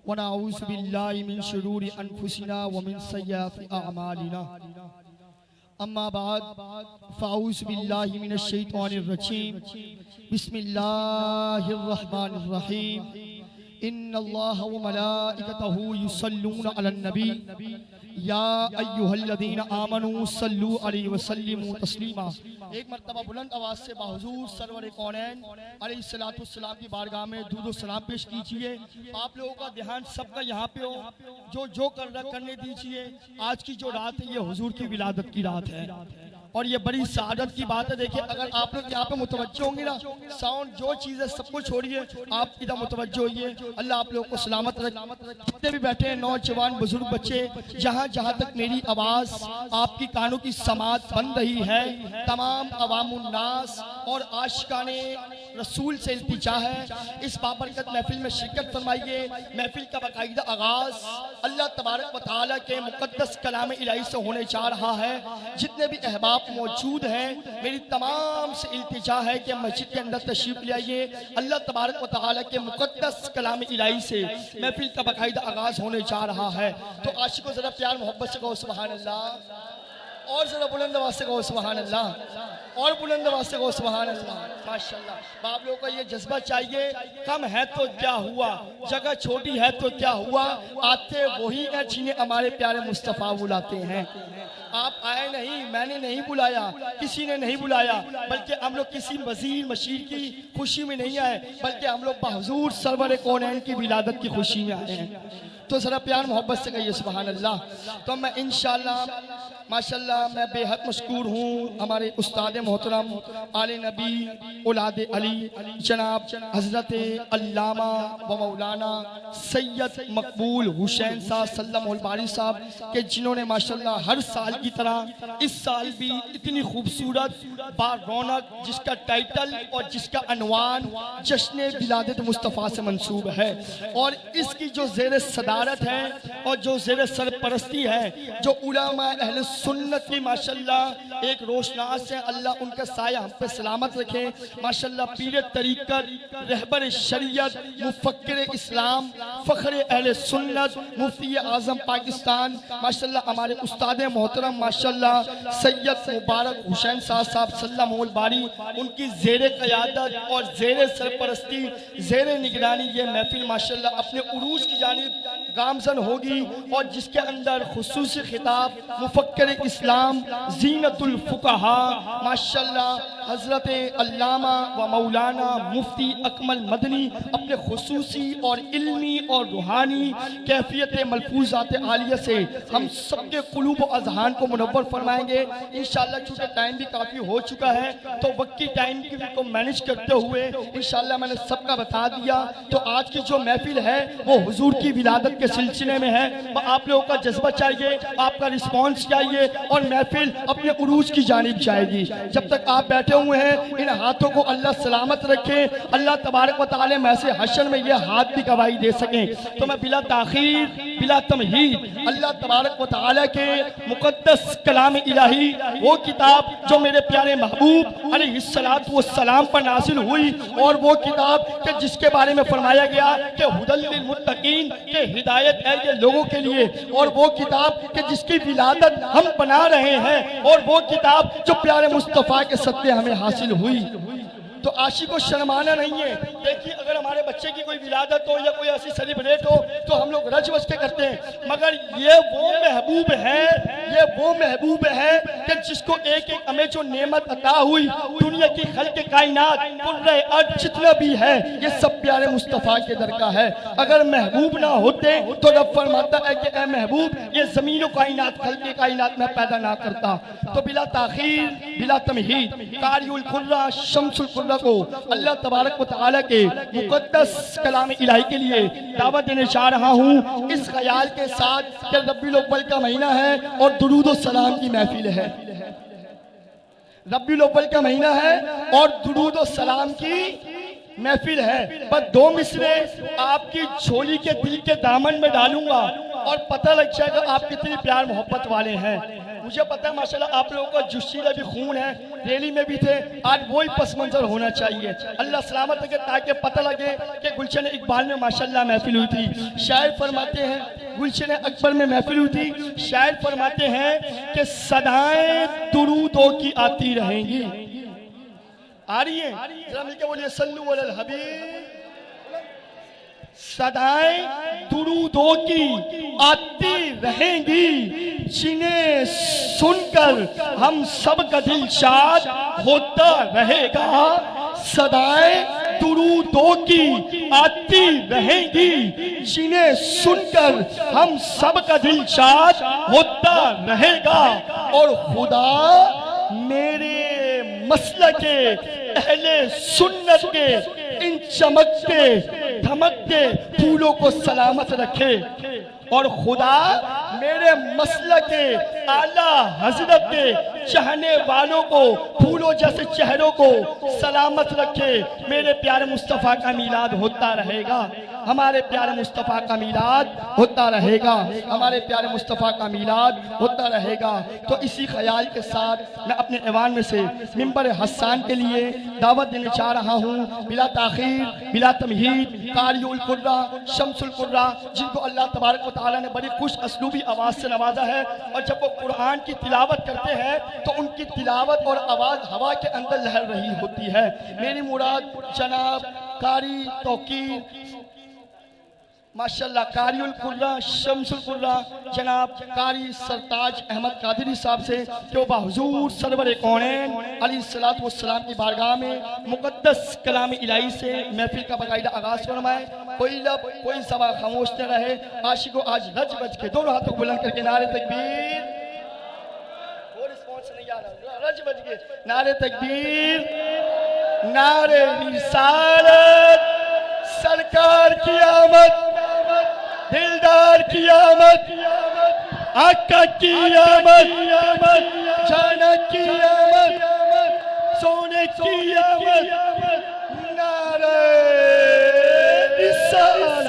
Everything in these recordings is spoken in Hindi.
व नऊज़ु बिल्लाहि मिन शुरूरि अनफुसिना व मिन सय्यिआति अअमालिना। अम्मा बाद फ़अऊज़ु बिल्लाहि मिनश शैतानिर रजीम। बिस्मिल्लाहिर रहमानिर रहीम। इन्नल्लाहा व मलाइकतहु युसल्लूना अलन नबी या अय्युहल्लज़ीना आमनू सल्लू अलैहि व सल्लिमू तस्लीमा। एक मर्तबा बुलंद आवाज से बाहुजूर सरवर कौनैन अलैहिस्सलातु वस्सलाम की बारगाह में दुरूद व सलाम पेश कीजिए। आप लोगों का ध्यान सबका यहाँ पे हो, जो करने दीजिए। आज की जो रात है ये हुजूर की विलादत की रात है और ये बड़ी सादत की बात है। देखिए, अगर आप लोग यहाँ पे मुतवज्जो होंगे ना, साउंड जो चीज़ है सब कुछ छोड़िए, आप इधर मुतवज्जो होइए। अल्लाह आप लोगों को सलामत रखे। जितने भी बैठे हैं नौजवान बुजुर्ग बच्चे, जहाँ जहाँ तक मेरी आवाज़ आपकी कानों की समात बन रही है, तमाम अवामुन्नास और आशिकाने रसूल से इल्तिजा है, इस बाबरकत महफिल में शिरकत फरमाइए। महफिल का बाकायदा आगाज़ अल्लाह तबारक व तआला के मुक़द्दस कलाम इलाही से होने जा रहा है। जितने भी अहबाब मौजूद हैं, मेरी तमाम से इल्तिजा है कि मस्जिद के अंदर तशरीफ ले आइए। अल्लाह तबारक व तआला के मुक़द्दस कलाम इलाही से महफिल का बाकायदा आगाज़ होने जा रहा है। तो आशिकों ज़रा प्यार मोहब्बत से कहो सुभान अल्लाह, और ज़रा बुलंद आवाज़ से कहो सुभान अल्लाह, और बुलंद आवाज़ से कहो सुभान अल्लाह। माशाअल्लाह, आप लोगों को ये जज्बा चाहिए। कम है तो क्या हुआ, जगह छोटी है तो क्या हुआ, आते वही हैं जिन्हें हमारे प्यारे मुस्तफ़ा बुलाते हैं। आप आए नहीं, मैंने नहीं बुलाया, किसी ने नहीं बुलाया, बल्कि हम लोग किसी वजीर मशीर की खुशी में नहीं आए, बल्कि हम लोग हुजूर सरवर कौनैन की विलादत की खुशी में आए हैं। तो ज़रा प्यार मोहब्बत से कहिए सुभान अल्लाह। तो मैं इंशाअल्लाह माशाअल्लाह मैं बेहद मशकूर हूँ हमारे उस्ताद मोहतरम आले नबी औलाद अली जनाब हज़रत अल्लामा व मौलाना सैयद मकबूल हुसैन साहब सल्लल्लाहु अलैहि साहब के, जिन्होंने माशाअल्लाह हर साल की तरह इस साल भी इतनी खूबसूरत बारौनक, जिसका टाइटल और जिसका अनवान जश्न विलादत मुस्तफ़ा से मंसूब है, और इसकी जो ज़ेर सदारत है और जो ज़ेर सरपरस्ती है, जो उलमा अहले सुन्नत की माशाअल्लाह एक रोशनास है, अल्लाह उनका साया हम पे सलामत रखे। माशाअल्लाह पीर तरीक़त, रहबर शरीयत, मुफक्किर इस्लाम, फ़ख्र अहले सुन्नत, मुफ्ती आज़म पाकिस्तान माशाअल्लाह हमारे उस्ताद मोहतरम माशाअल्लाह सैयद मुबारक हुसैन साहब सल्लल्लाहु अलैहि बारी, उनकी ज़ेर क़यादत और ज़ेर सरपरस्ती, ज़ेर निगरानी ये महफिल माशाअल्लाह अपने उरूज की जानिब गामज़न होगी, और जिसके अंदर खुसूसी खिताब मुफक्किर इस्लाम ज़ीनतुल फ़ुक़हा माशाअल्लाह हज़रत अल्लामा व मौलाना मुफ्ती अकमल मदनी अपने खुसूसी और इल्मी और रूहानी कैफियत मलफूज़ात आलिया से हम सबके क़ुलूब व अज़हान को मुनव्वर फरमाएंगे इंशाअल्लाह। चूँकि टाइम भी काफ़ी हो चुका है, तो वक्त की टाइम की को मैनेज करते हुए इंशाअल्लाह मैंने सबका बता दिया। तो आज की जो महफिल है वो हुजूर की विलादत के सिलसिले में है। आप लोगों का जज्बा चाहिए, आपका रिस्पॉन्स चाहिए, और महफिल अपने उरूज की जानिब जाएगी। जब तक आप बैठे हुए हैं, इन हाथों को अल्लाह सलामत रखे, अल्लाह तबारक व तआला में से हश्र में ये हाथ भी गवाही दे सकें। तो मैं बिला ताखीर बिला तमहीद अल्लाह तबारक व तआला के मुक़द्दस कलाम इलाही, वो किताब जो मेरे प्यारे महबूब अलैहिस्सलातु वस्सलाम पर नाज़िल हुई, और वो किताब के जिसके बारे में फरमाया गया कि हुदल लिल मुत्तकीन, के हिदायत है ये लोगों के लिए, और वो किताब के जिसकी विलादत हम बना रहे हैं, और वो किताब जो प्यारे मुस्तफ़ा के सत्ते हमें हासिल हुई। तो आशिक को शर्माना नहीं है। देखिए, अगर हमारे बच्चे की कोई विलादत हो या कोई ऐसी सेलिब्रेट हो तो हम लोग रज बज के करते हैं, मगर ये वो महबूब है, ये वो महबूब है कि जिसको एक एक हमें जो नेमत अता हुई, दुनिया की खल्क़ कायनात कुर्रे अर्ज़ जितना भी है, ये सब प्यारे मुस्तफ़ा के दर का है। अगर महबूब ना होते तो रब फरमाता है कि ए महबूब, ये ज़मीन कायनात खल्क़ कायनात में पैदा ना करता। तो बिला ताखीर बिला तमहीद कारियुल कुर्रा शम्सुल कुर्रा को अल्लाह तबारक व तआला के मुक़द्दस कलाम इलाही के लिए दावत देने जा रहा हूँ, इस ख्याल के साथ कि रब्बीउल अव्वल का महीना है और दुरूद व सलाम की महफिल है। रब्बीउल अव्वल का महीना है और दुरूद व सलाम की महफिल है। बस दो मिसरे आपकी झोली के दिल के दामन में डालूंगा और पता लग जाएगा आप कितनी प्यार मोहब्बत वाले हैं। मुझे पता है माशाल्लाह आप लोगों का जुस्सीला भी खून है, रैली में भी थे, आज वही पस मंजर होना चाहिए। अल्लाह सलामत रखे ताकि पता लगे कि गुलशन इकबाल में माशाल्लाह महफिल हुई थी। शायर फरमाते हैं, गुलशन अकबर में महफिल हुई थी, शायर फरमाते हैं कि सदाएं दुरूदों की आती रहेंगी। आ रही है, जरा मिलके बोलिए सल्लू अलल हबीब। सदाएं दुरूदों की आती रहेंगी, जिन्हें सुनकर हम सब का दिल शाद होता रहेगा। सदाएं दुरूदों की आती रहेंगी, जिन्हें सुनकर हम सब का दिल शाद होता रहेगा। और खुदा मेरे मसलक के अहले सुन्नत के इन चमकते धमकते फूलों को सलामत रखे। और खुदा मेरे मसलक के आला हजरत के चाहने वालों को फूलों जैसे चेहरों को सलामत रखे। मेरे प्यारे मुस्तफ़ा का मीलाद होता रहेगा, हमारे प्यारे मुस्तफ़ा का मीलाद होता रहेगा, हमारे प्यारे मुस्तफ़ा का मीलाद होता रहेगा। तो इसी ख्याल के साथ मैं अपने ऐवान में से मिंबर हस्सान के लिए दावत देने चाह रहा हूँ, बिला ताखीर बिला तमहीद, कारिउल कुर्रा शम्सुल कुर्रा, जिनको अल्लाह तबारक व तआला ने बड़ी खुश असलूबी आवाज़ से नवाजा है। और जब वो कुरान की तिलावत करते हैं तो उनकी तिलावत और आवाज़ हवा के अंदर लहर रही होती है। मेरी मुराद जनाब कारी तौकीर माशाल्लाह कारिउल कुर्रा शम्सुल कुर्रा जनाब कारी सरताज अहमद कादरी साहब से कि वो बाहुजूर सरवर कौनैन अलैहिस्सलातु वस्सलाम की बारगाह में मुक़द्दस कलाम इलाही से महफिल का बाकायदा आगाज़ फरमाए। कोई लब कोई सवा खामोश न रहे। आशिको आज रज बज के दोनों हाथों को बुलंद करके नारे तकबीर, वो रिस्पॉन्स नहीं आ रहा, रज बज के नारे तकबीर, नारे रिसालत, सरकार की आमद, दिलदार की आमद, आका की आमद, जानक की आमद, सोने की आमद, नारे रिसालत।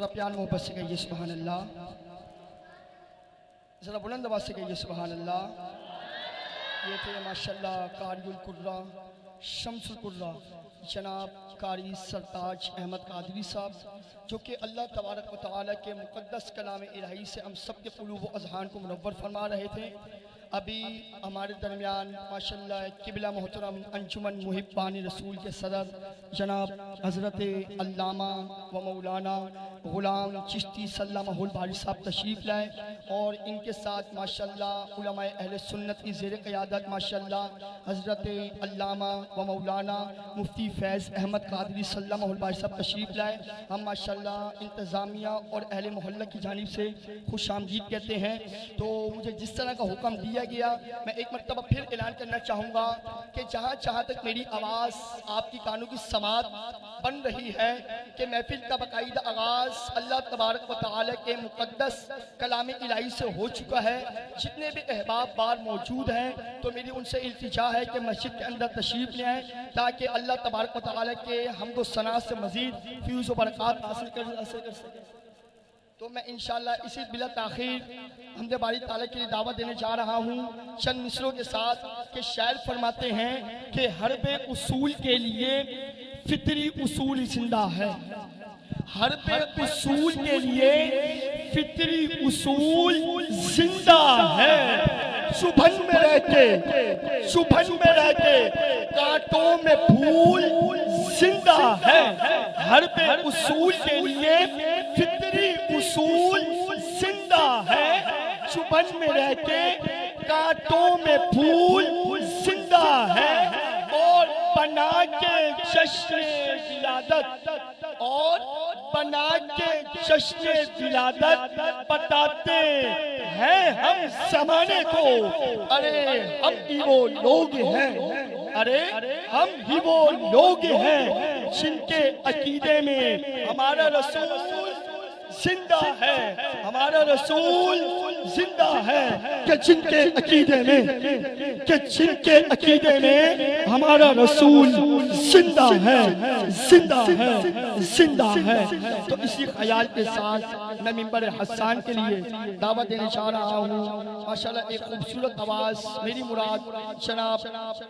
जरा प्यार मोहब्बत से कहिए सुभान अल्लाह, जरा बुलंद आवाज से कहिए सुभान अल्लाह। ये थे माशाल्लाह कारियुल कुर्रा शम्सुल कुर्रा जनाब कारी सरताज अहमद कादरी साहब, जो कि अल्लाह तबारक व तआला के मुक़द्दस कलाम इलाही से हम सब के क़ुलूब व अज़हान को मुनव्वर फरमा रहे थे। अभी हमारे दरमियान माशाल्लाह किबला मोहतरम अंजुमन मुहिब्बानी रसूल के सदर जनाब हज़रत अल्लामा व मौलाना ग़ुलाम चिश्ती सल्लल्लाहुल बारी साहब तशरीफ़ लाए और इनके साथ माशाल्लाह उलमाए अहले सुन्नत की ज़ेर क़यादत माशाल्लाह हज़रत अल्लामा व मौलाना मुफ्ती फैज़ अहमद कादरी सल्लल्लाहुल बारी साहब तशरीफ़ लाए। हम माशाल्लाह इंतज़ामिया और अहले मोहल्ला की जानिब से खुशामदीद कहते हैं। तो मुझे जिस तरह का हुक्म दिया गया, मैं एक मरतबा फिर ऐलान करना चाहूँगा कि जहाँ तक मेरी आवाज़ आपकी कानों की समात बन रही है कि महफिल का बाकायदा आगाज़ अल्लाह तबारक व तआला के मुक़द्दस कलाम इलाही से हो चुका है। जितने भी अहबाब बार मौजूद हैं तो मेरी उनसे इल्तिजा है कि मस्जिद के अंदर तशरीफ़ ले आएँ ताकि अल्लाह तबारक व तआला के हम्द व सना से मज़ीद फ़्यूज़ व बरक़ात हासिल कर सकें। तो मैं इंशाअल्लाह इसी बिला ताख़ीर हमदे बारी ताला के लिए दावत देने जा रहा हूँ चंद मिसरों के साथ कि शायर फरमाते हैं कि हर बे उसूल के लिए फितरी उसूल जिंदा है। हर बे उसूल के लिए फितरी उसूल जिंदा है। सुबह में रहते कांटों में फूल जिंदा है। हर बे उसूल के लिए फितरी उसूल जिंदा है। सुबह में रहते कांटों में फूल जिंदा है। और बना के जश्न विलादत बताते हैं हम ज़माने को। अरे हम ही वो लोग हैं, हम ही वो लोग हैं जिनके अकीदे में हमारा रसूल जिंदा है। हमारा रसूल जिंदा है कि जिनके अकीदे में हमारा रसूल जिंदा है। तो इसी ख्याल के साथ मैं मिंबर हसन के लिए दावत देने जा रहा हूँ। माशाल्लाह एक खूबसूरत आवाज़ मेरी मुराद जनाब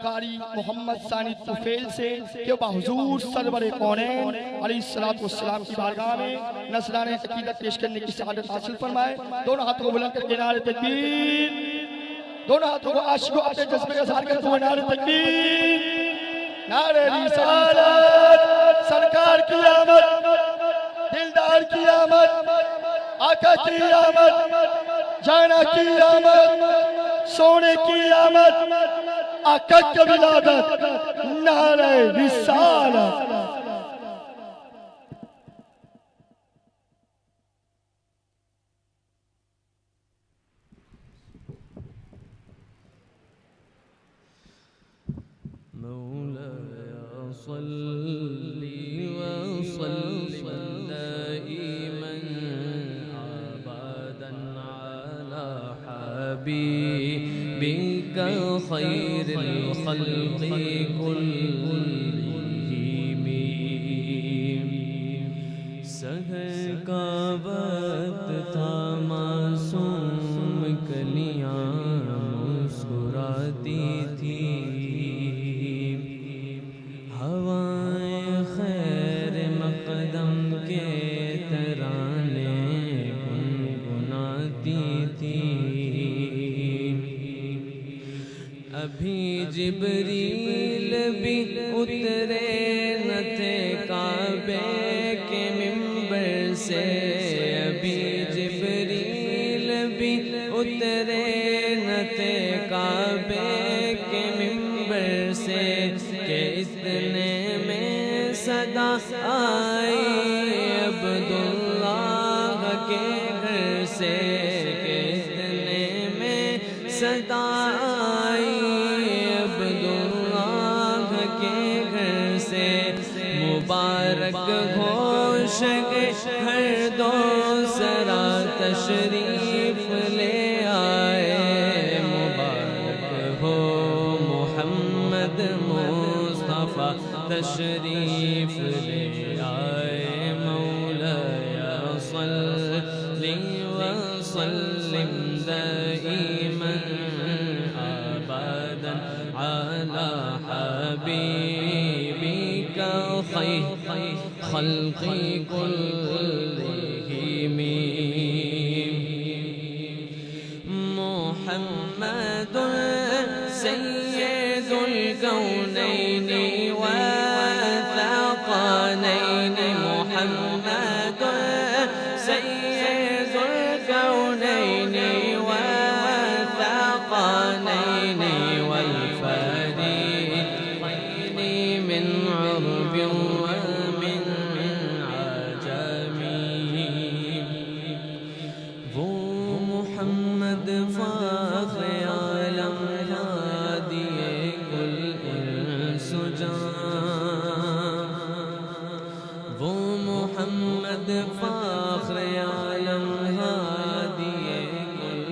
कारी मोहम्मद सानी तुफैल से कि हुजूर सरवर कौनैन अलैहिस्सलातु वस्सलाम की बारगाह में नज़राने अकीदत पेश करने की सआदत हासिल फरमाए। दोनों हाथों को बुलंद करके नारे तकबीर, दोनों हाथों को आशिकों अपने जज्बे का इज़हार करते हुए नारे तकबीर, नारे रिसालत, सरकार की आमद, दिलदार की आमद, आका की आमद, जाना की आमद, सोने की आमद, आका की विलादत, नारे रिसालत। सल्ली व सल्लिम दाइमन अबदन अला हबीबिका खैरिल खल्क़ि कुल्लिहिम। सहर का वक्त था मासूम कलियां मुस्कुराती थी। हवाएं खैर मक़दम के तराने गुनगुनाती थी। अभी जिब्रील भी उतरे न थे काबे के मिंबर से। अभी जिब्रील भी उतरे न थे काबे के मिंबर से कि इतने में सदा आई अब्दुल्लाह के मुबारक हो शगे हर दो सरा तशरीफ ले आए। मुबारक हो मोहम्मद मुस्तफ़ा तशरीफ ले आए। मौलाया सल्ली व सल्लिम दाइमन अबदन अला हबीबिका खैर खल्क़ि कुल्लिहिम। मुहम्मदुन सय्यदुल कौनैनि व थक़लैनि। मुहम्मदुन सय्यदुल कौनैनि व थक़लैनि वल फरीक़ैनि मिन अरब व मिन अजम। वो मुहम्मद फ़ाख़्र आलम हादिए कुल इंसु जान। वो मुहम्मद फ़ाख़्र आलम हादिए कुल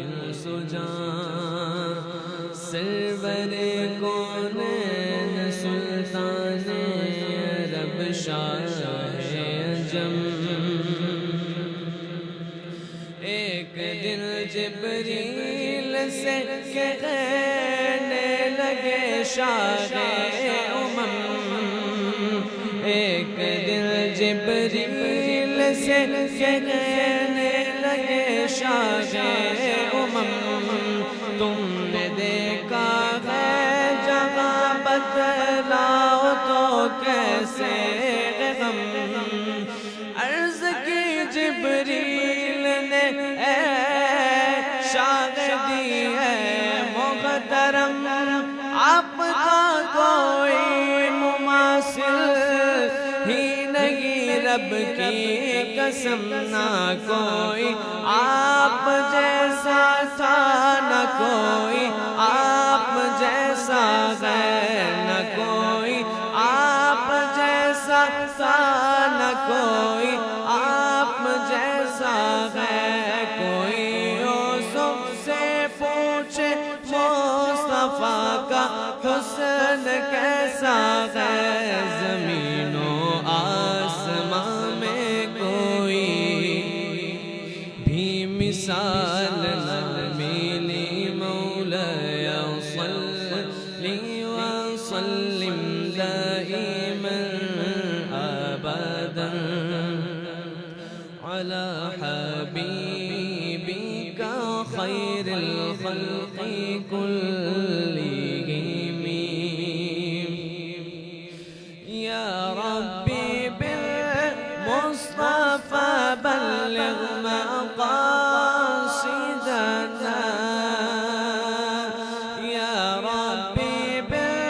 इंसु जान। सरवर कौनैन सुल्ताने अरब शाहे अजम। एक दिन जिब्रील से कहने लगे शाहे उमम। एक दिन जिब्रील से कहने लगे शाहे उमम। तुमने देखा है जहाँ बतलाओ तो कैसे गम। अर्ज़ की जिब्रील ने शाद दी है मुहतरम। आपका कोई मुमासिल ही नहीं रब की कसम। ना कोई आप जैसा था न कोई आप जैसा है। न कोई आप जैसा था न कोई आप जैसा है। कोई यूसुफ से पूछे मुस्तफ़ा का हुस्न कैसा है। ज़मीनो आसमां में कोई भी मिसाल न मिली। मौलाया सल्ली व सल्लिम दाइमन अबदन अला हबीबिका खैरिल खल्क़ि कुल्लिहिम। या रब्बी बिल मुस्तफ़ा बल्लिग़ मक़ासिदना। या रब्बी बिल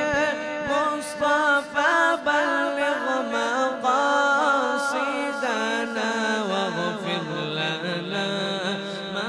मुस्तफ़ा बल्लिग़ मक़ासिदना। वाग़फ़िर लना मा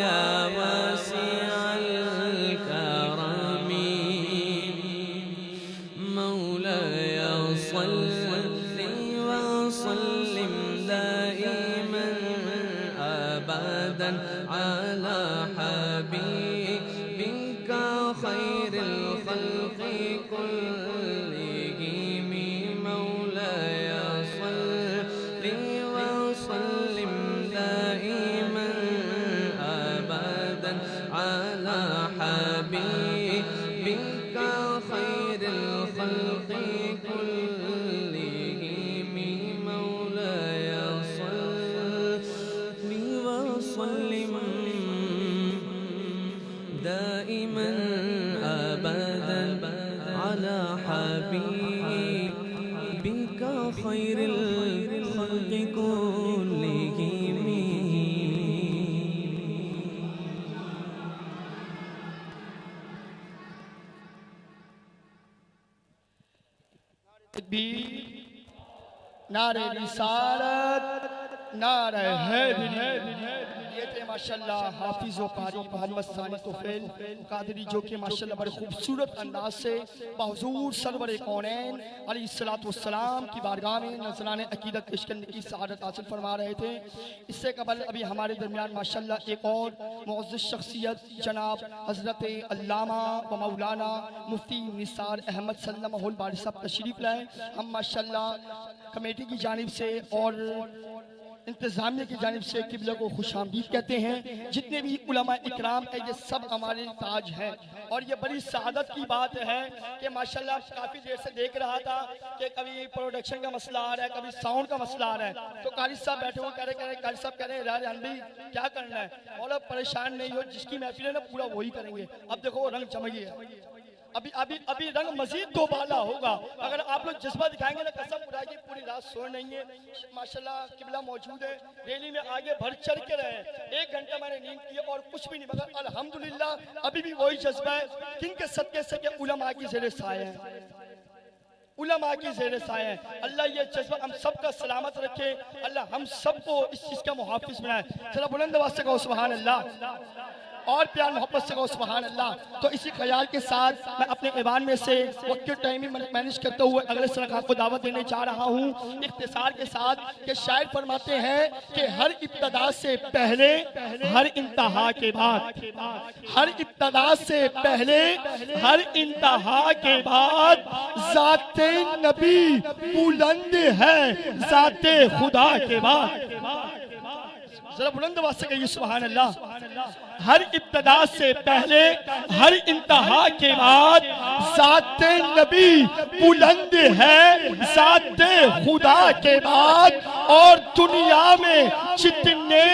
या वासिअल करम। मौलाया सल्ली व सल्लिम दाइमन अबदन अला हबीबिका खैरिल खल्क़ि कुल्लिहिम। मौलाया सल्ली व सल्लिम दाइमन अबदन अला हबीबिका खैरिल खल्क़ि कुल्लिहिम। मौलाया सल्ली व सल्लिम दाइमन अबदन अला हबीबिका खैरिल खल्क़ि कुल्लिहिम। तकबीर, नारे रिसालत, नारे हैदरी, ये थे माशाल्लाह हाफिज व कारी मोहम्मद सानी तोफैल कादरी, जो कि माशाल्लाह बड़े खूबसूरत अंदाज से हुज़ूर सरवर कौनैन अलैहिस्सलातु वस्सलाम की बारगाह में नज़राने अकीदत पेश करने की सआदत हासिल फरमा रहे थे। इससे कबल अभी हमारे दरमियान माशाल्लाह एक और मुअज़्ज़ज़ शख्सियत जनाब हज़रत अल्लामा व मौलाना मुफ्ती निसार अहमद सल्लल्लाहु अलैहि वसल्लम साहब तशरीफ़ लाए। हम माशाल्लाह कमेटी की जानिब से और इंतज़ामिया की जानिब से किबला को खुशामदीद कहते हैं। जितने भी उलमा इकराम है ये सब हमारे ताज हैं और ये बड़ी सआदत की बात है कि माशाल्लाह काफ़ी देर से देख रहा था कि कभी प्रोडक्शन का मसला आ रहा है, कभी साउंड का मसला आ रहा है, तो कारी साहब बैठे हुए कह रहे कारी साहब कह रहे हैं हम भी क्या करना है, और परेशान नहीं हो, जिसकी महफिल है ना पूरा वही करेंगे। अब देखो वो रंग चमक गया, अभी अभी अभी रंग मजीद दोबाला होगा। अगर आप लोग जज्बा दिखाएंगे ना, कसम खुदा की पूरी रात सो नहीं है। माशाल्लाह किबला मौजूद है, रैली में आगे बढ़ चढ़ के रहे। 1 घंटा मैंने नींद की और कुछ भी नहीं, मगर अल्हम्दुलिल्लाह अभी भी वही जज्बा है। किनके सदके से के उलमा की ज़ेरे साए हैं, उलमा की ज़ेरे साए हैं। अल्लाह ये जज्बा हम सबका सलामत रखे, अल्लाह हम सबको इस चीज़ का मुहाफिज बनाए। चलो बुलंद आवाज़ से कहो सुभान अल्लाह और प्यार मोहब्बत से कहो सुभान अल्लाह। तो इसी ख्याल के साथ मैं अपने ईवान में से वक्त के टाइमिंग मैनेज करते हुए अगले सरकार को दावत देने जा रहा हूँ इख्तिसार के साथ कि शायर फरमाते हैं कि हर इब्तदा से पहले हर इंतहा के बाद, हर इब्तदा से पहले हर इंतहा के बाद ज़ाते नबी बुलंद है ज़ाते खुदा के बाद। जरा बुलंद आवाज़ से कहिए सुभान अल्लाह। हर इब्तदा से पहले हर इंतहा के बाद ज़ाते नबी बुलंद है ज़ाते खुदा के बाद। और दुनिया में जितने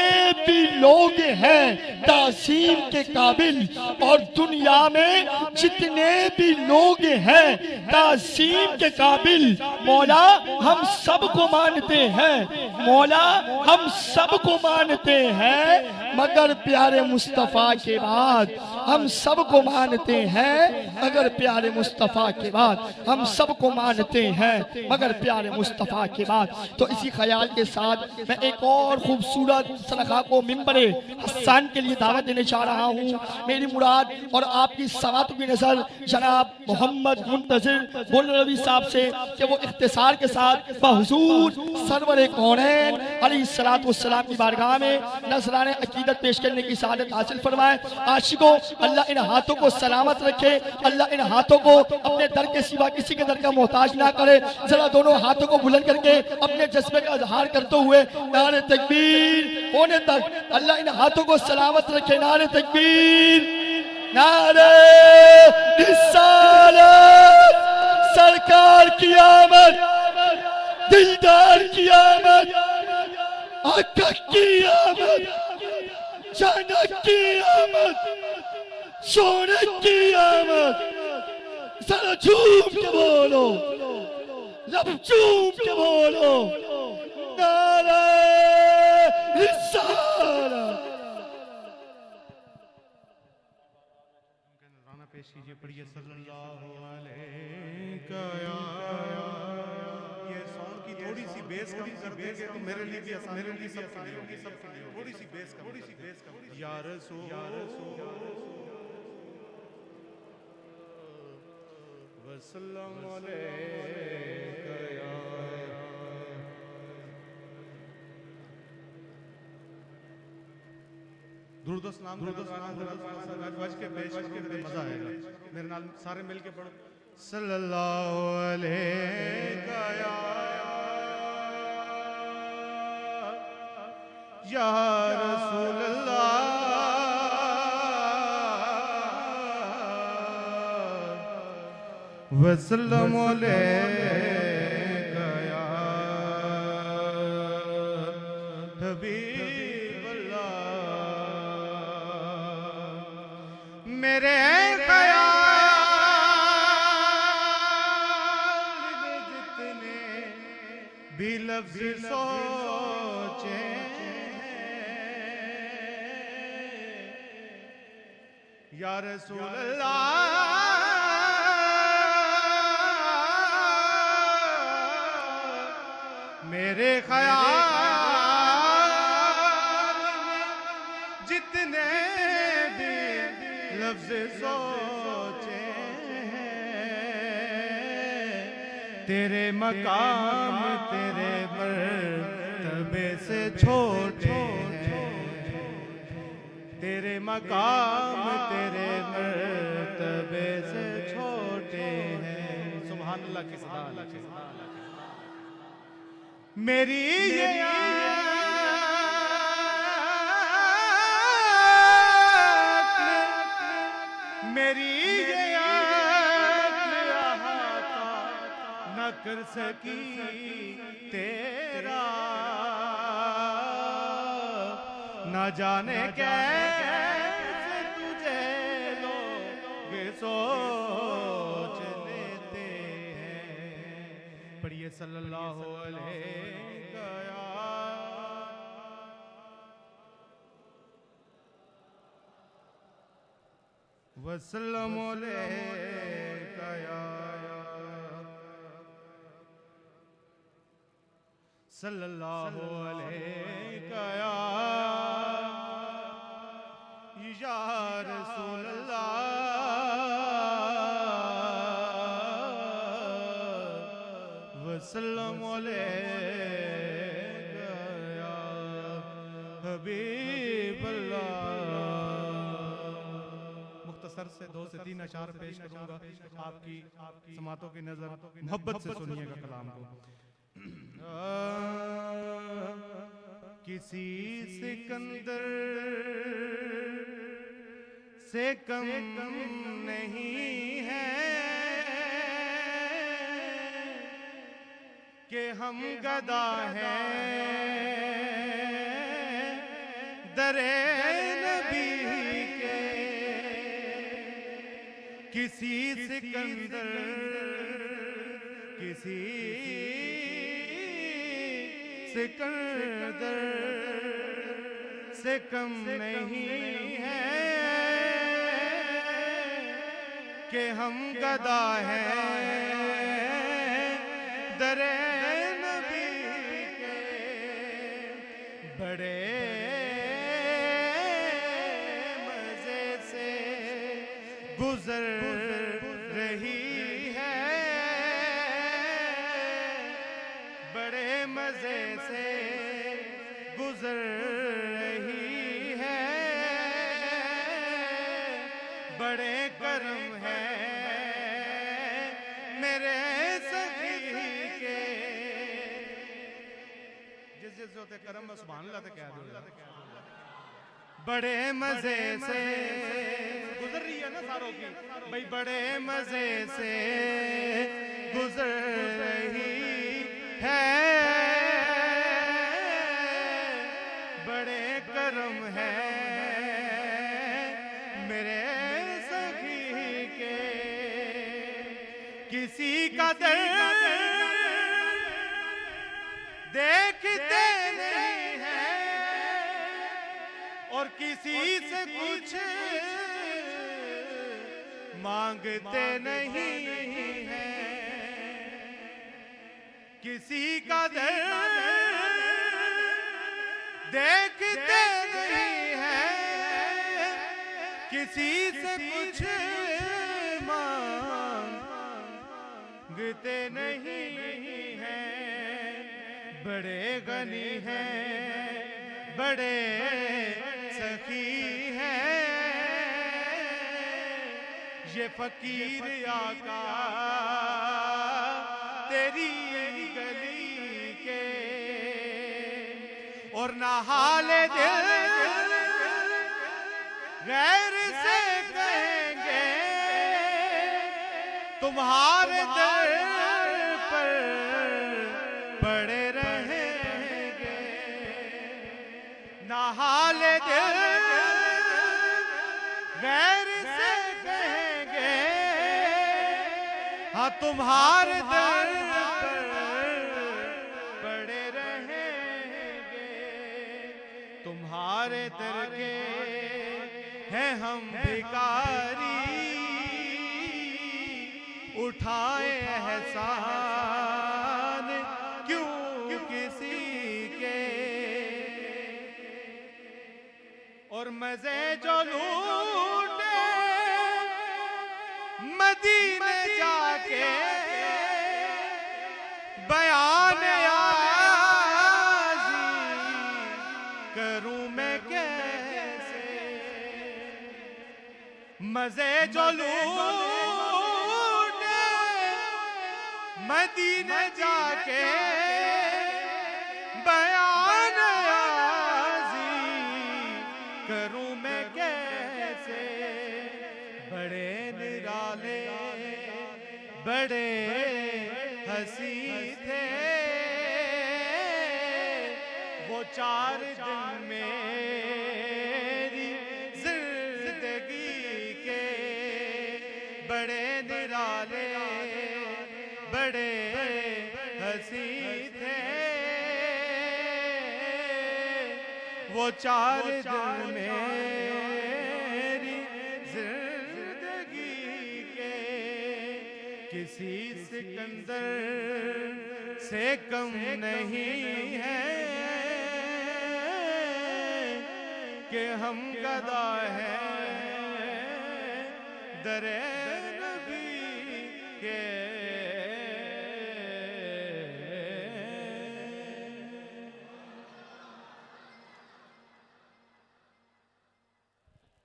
भी लोग हैं ताज़ीम के काबिल, और दुनिया में जितने भी लोग हैं ताज़ीम के काबिल, मौला हम सबको मानते हैं, मौला हम सबको मानते हैं, मगर प्यारे मुस्तफ़ा के बाद हम सबको मानते हैं, मगर प्यारे मुस्तफ़ा के बाद हम सबको मानते हैं, मगर प्यारे मुस्तफ़ा के बाद। तो इसी ख्याल के साथ मैं एक और खूबसूरत सनखा को मिंबरे हसन के लिए दावत देने जा रहा हूँ। मेरी मुराद और आपकी समातों की नज़र जनाब मोहम्मद मुंतज़िर बोलरवी साहब से कि वो इख्तिसार के साथ हुज़ूर सरवर कौनैन अलैहिस्सलातु वस्सलाम की बारगाह में नज़राने अकीदत पेश करने की सआदत हासिल फरमाए। आशिकों अल्लाह इन हाथों को सलामत रखे, अल्लाह इन हाथों को अपने दर के सिवा किसी के दर का मोहताज ना करे। जरा दोनों हाथों को बुलंद करके अपने जज्बे का इजहार करते हुए नारे तकबीर होने तक अल्लाह इन हाथों को सलामत रखे। नारे तकबीर, नारे रिसालत, सरकार की आमद, दिलदार की आमद, आका की आमद, जनक की आमद, सोने की आमद। जरा झूम के बोलो, लब झूम के बोलो, नारे रिसालत। नज़राना पेश कीजिए, पढ़िए सल्लल्लाहु अलैहि। ये साउंड की थोड़ी सी बेस कम कर देंगे तो मेरे लिए भी आसान होगी, सबके लिए होगी, सबके लिए थोड़ी सी बेस कम, थोड़ी सी बेस कम। या रसूल वसल्लम अलैका। दुर्दस नाम के पेश के मजा आएगा। मेरे नाल सारे मिल के पढ़ो, सल्लल्लाहु अलैका या रसूल अल्लाह वसल्लम अलैका या हबीब अल्लाह। मेरे ख्याल में जितने भी लफ्ज़ सोचे या रसूल अल्लाह मेरे ख्याल में तेरे मकाम तेरे मर्तबे से छोटे हैं, तेरे मकाम तेरे मर्तबे से छोटे हैं। सुभान अल्लाह की सदा मेरी ये मेरी ये अहाता न कर सकी तेरा, न जाने कैसे तुझे लोग सोच लेते हैं। पढ़िए सल्लल्लाहु अलैहि वसल्लम सल्लल्लाहु अलैहि या रसूल अल्लाह वसल्लम अलैहि या हबीब अल्लाह। मुख्तसर से 2 से 3 अशार पेश करूंगा, आपकी समातों की नजर मोहब्बत से सुनिएगा कलाम को। किसी सिकंदर से कम नहीं है कि हम गदा हैं दरे नबी के। किसी सिकंदर किसी सिकंदर से कम नहीं है कि हम गदा हैं दरे नबी के। बड़े मजे से गुजर रही है, बड़े मजे से गुजर रही है, बड़े करम है मेरे सखी के। जिस जिस होते करम में सुभान अल्लाह ते कह दो। बड़े मजे से गुजर रही है ना सारों की भाई, बड़े मजे से गुजर रही है, बड़े करम है मेरे सखी के। किसी का दर्द देखते नहीं है और किसी से कुछ मांगते नहीं है। किसी का दर्द देखते नहीं है, किसी से कुछ मांगते नहीं है। बड़े गनी हैं बड़े सखी हैं ये फकीर आका तेरी गली के। और ना हाले दिल गैर से कहेंगे तुम्हारे दर पर पड़े रहेंगे। ना हाले दिल गैर से कहेंगे हाँ तुम्हारे दर पर पड़े रहेंगे। तुम्हारे दर के हैं हम भिखारी उठाए एहसान क्यों किसी के। और मजे जो लूटे मदीने जाके मजे जो लूटे मदीने जाके बयान आजी करूं मैं कैसे। बड़े निराले बड़े हंसी थे वो 4 दिन मेरी जिंदगी के। बड़े निराले बड़े हंसी थे वो 4 दिन मेरी जिंदगी के। किसी सिकंदर से कम नहीं है कि हम गदा हैं दरे नबी के।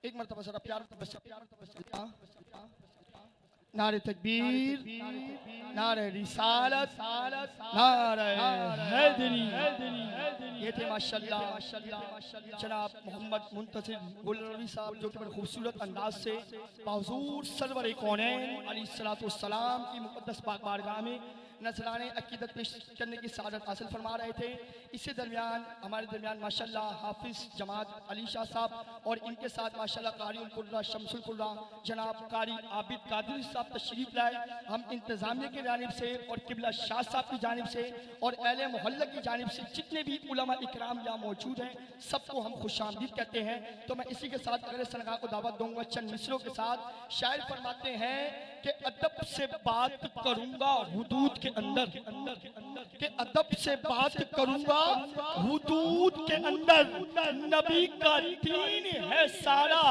एक मरतबा जरा प्यार नारे तकबीर, नारे रिसालत, नारे हैदरी। ये थे माशाल्लाह जनाब मोहम्मद मुंतसिर गुलरवी साहब, जो कि बड़े खूबसूरत अंदाज से हुज़ूर सरवर कौनैन अलैहिस्सलाम की मुक़द्दस पाक बारगाह में नज़राने अक़ीदत पेश करने की सआदत हासिल फरमा रहे थे। इसी दरमियान हमारे दरमियान माशाल्लाह हाफिज़ जमात अली शाह साहब और इनके साथ माशाल्लाह कारी उल कुर्रा शमसुल कुर्रा जनाब कारी आबिद कादरी साहब तशरीफ़ लाए। हम इंतज़ामिया की जानिब से और किबला शाह साहब की जानिब से और अहले मोहल्ला की जानिब से जितने भी उलमा इकराम यहाँ मौजूद हैं सबको हम खुशामदीद कहते हैं। तो मैं इसी के साथ अगले सनगा को दावत दूंगा चंद मिसरों के साथ। शायर फरमाते हैं कि अदब से बात करूंगा हुदूद के अंदर, के अदब से बात करूंगा हुदूद के अंदर। नबी का दीन है सारा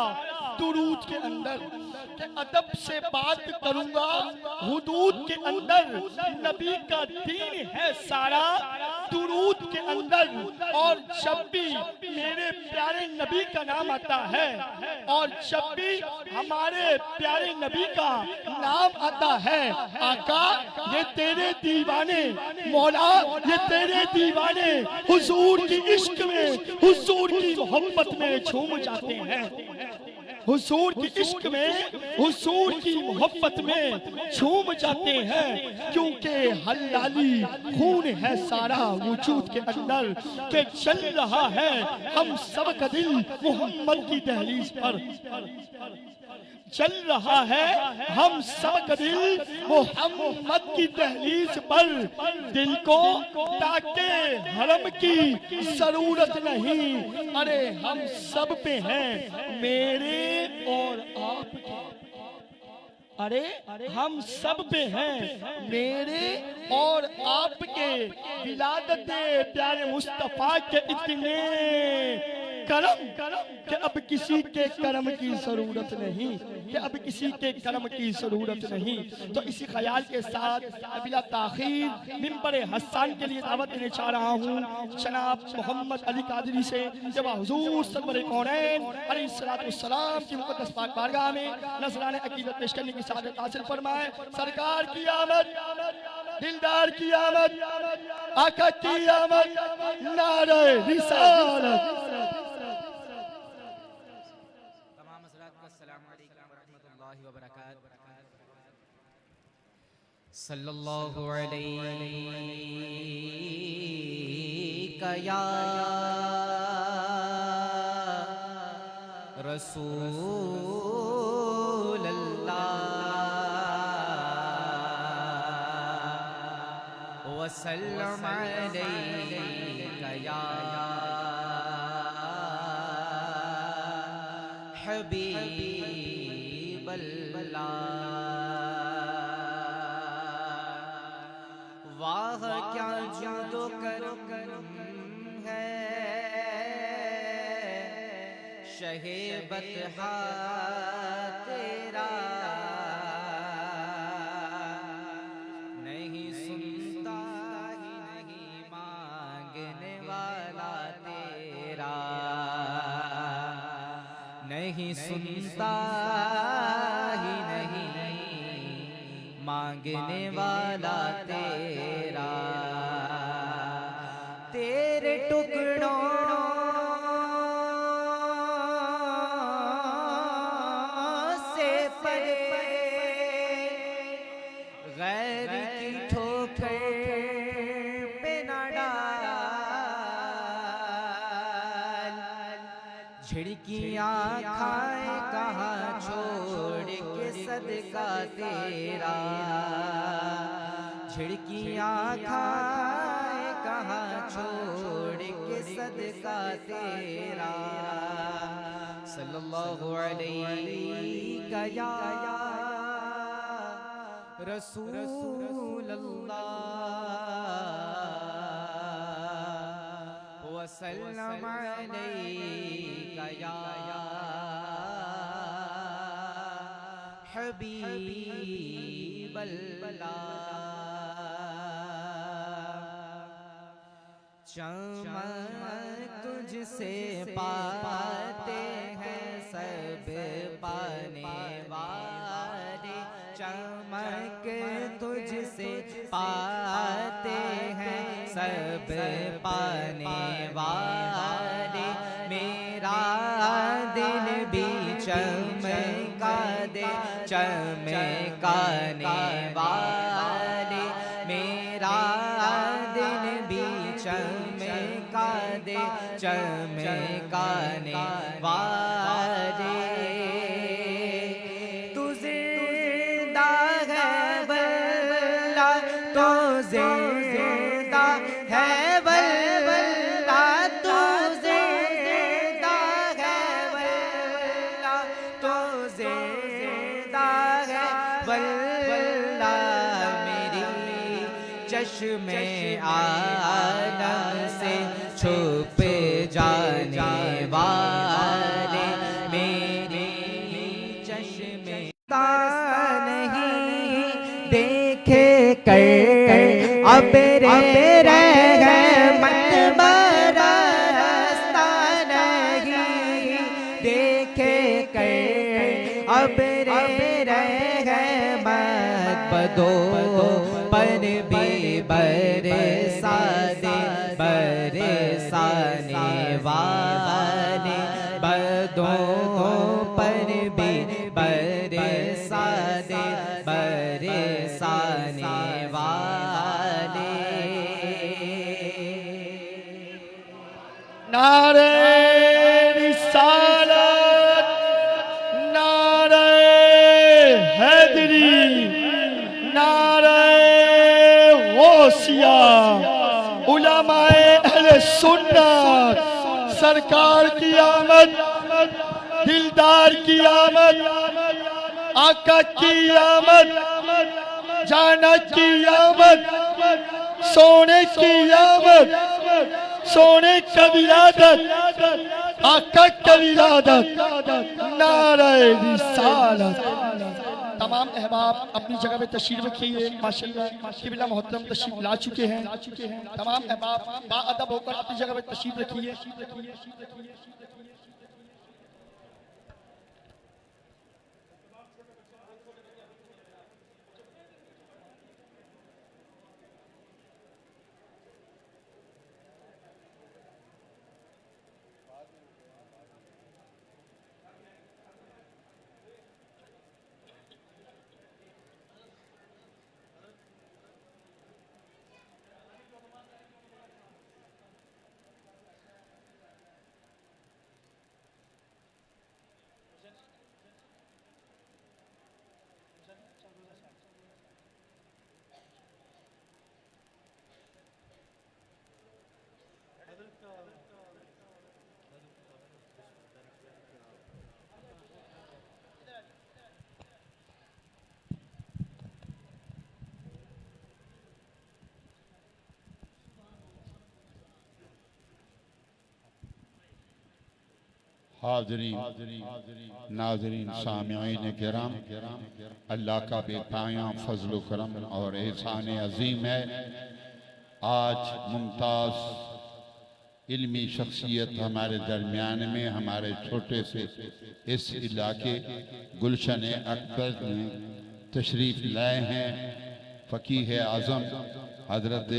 दुरूद के अंदर। के अदब से बात करूंगा हुदूद के अंदर। नबी का दीन है सारा दुरूद के अंदर। और जब भी मेरे प्यारे नबी का नाम आता है और जब भी हमारे प्यारे नबी का नाम आता है, आका ये तेरे दीवाने, मौला ये तेरे दीवाने हुजूर की इश्क में, हुजूर की मोहब्बत में झूम जाते हैं। हुजूर की इश्क में, हुजूर की मोहब्बत में झूम जाते हैं। क्योंकि हलाली खून है सारा वजूद के अंदर के चल रहा है हम सब का दिल मोहम्मद की दहलीज पर। चल रहा है हम सब का दिल मोहम्मद की दहलीज पर। दिल को ताके हरम की जरूरत नहीं, अरे हम सब पे हैं मेरे और आपके। अरे हम सब पे हैं मेरे और आपके। विलादत प्यारे मुस्तफा के इतने करम कि अब किसी के करम की जरूरत नहीं, कि अब किसी के करम की जरूरत नहीं। तो इसी ख्याल के साथ बिला ताखीर मिंबर हसन के लिए दावत देने चाह रहा हूँ जनाब मोहम्मद अली कादरी से। जब हुजूर सरवर कौनैन अलैहिस्सलाम की मुक़द्दस पाक बारगाह में नज़राने अक़ीदत पेश करने की सआदत हासिल फरमाए। सरकार की आमद, दिलदार की आमद, आका की आमद, नारे रिसालत। सल्लल्लाहु अलैहि या रसूल अल्लाह वसल्लम अलैका या हबीब अल्लाह। वाह क्या जुदो करम है शहे बतहा तेरा। नहीं सुनता ही नहीं मांगने वाला तेरा। नहीं सुनता नहीं मांगने वाला तेरा, तेरे टुकड़ों से परे गैर की ठोकर पे न डाल, झिड़कियाँ खाए कहाँ छोड़ के सदका तेरा, झिड़कियाँ खाए कहाँ छोड़ के सदका तेरा। सल्लल्लाहु अलैहि या रसूल अल्लाह वसल्लम अलैका या हबीब अल्लाह। चमक तुझसे पाते हैं सब पाने वाले, चमक तुझसे पाते हैं सब पाने वाले। मेरा दिल भी चमका दे चमकाने वाले, मेरा दिल भी चमका दे चमकाने वाले। तू जिंदा है वल्ला, तो जिंदा है वल्ला, तू जिंदा है वल्ला, तो जिंदा है वल्ला। मेरी चश्मे आलम से छुप जाने वाले, मेरे चश्मे नहीं देखे कर अब रे रहमत बरसता नहीं, देखे कर अब रे रहमत बदो पर भी बरसा दे बरसाने वाले, बदों पर भी बरसा दे बरसाने वाले। नारे रिसालत, नारे हैदरी, नारे गौसिया, उलमाए अहले सुन्नत, सरकार की आमद, दिलदार की आमद, आका की आमद, जानत की आमद, सोने की आमद, सोने की विलादत, आका की विलादत, नारे रिसालत। तमाम अहबाब अपनी जगह पे तशरीफ रखिए। माशाअल्लाह किबला मोहतरम तशरीफ ला चुके हैं। तमाम अहबाब बाअदब होकर अपनी जगह पे तशरीफ रखिए। हाज़रीन नाज़रीन सामिईन किराम, अल्लाह का बेपायां फजल करम और एहसान अजीम है। आज मुमताज़ इल्मी शख्सियत हमारे दरमियान में हमारे छोटे से इस इलाके गुलशन अकबर में तशरीफ़ लाए हैं। फ़कीह आज़म हज़रत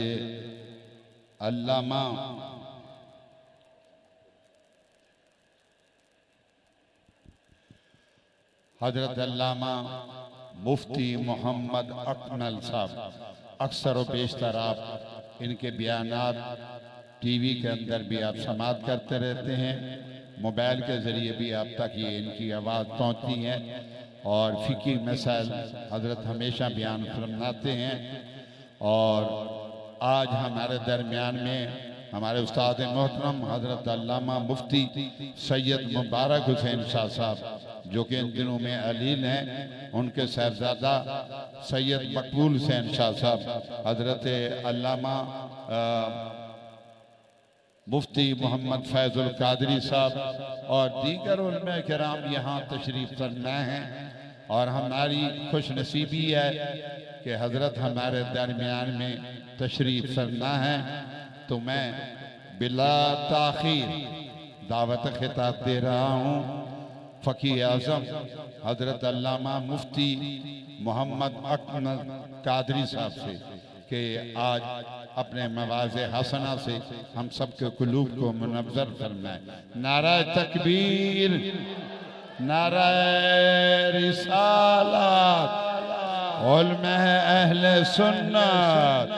अल्लामा मुफ्ती मोहम्मद अकमल साहब, अक्सर व बेशतर आप इनके बयानात टीवी के अंदर भी आप समात करते रहते हैं, मोबाइल के ज़रिए भी आप तक ये इनकी आवाज़ पहुँचती है और फ़िकी मसाइल हज़रत हमेशा बयान फरमाते हैं। और आज हमारे दरमियान में हमारे उस्ताद मोहतरम हज़रत अल्लामा मुफ्ती सैयद मुबारक हुसैन शाह साहब, जो कि इन दिनों में अलील हैं, उनके साहबजादा सैयद मकबूल हुसैन शाह साहब, हज़रत अल्लामा मुफ्ती मोहम्मद फैज़ुल कादरी साहब और दीगर उलमा किराम यहाँ तशरीफ़ फरमा हैं। और हमारी खुश नसीबी है कि हज़रत हमारे दरमियान में तशरीफ़ फरमा है। तो मैं बिला ताख़ीर दावत खिताब दे रहा हूँ फ़कीह आज़म हज़रत अल्लामा मुफ्ती मोहम्मद अकमल कादरी साहब से कि आज अपने मवाज़े हसना से हम सबके कुलूब को मुनव्वर फरमाए। नारा तकबीर, नारा रिसालत, उलमा अहले सुन्नत,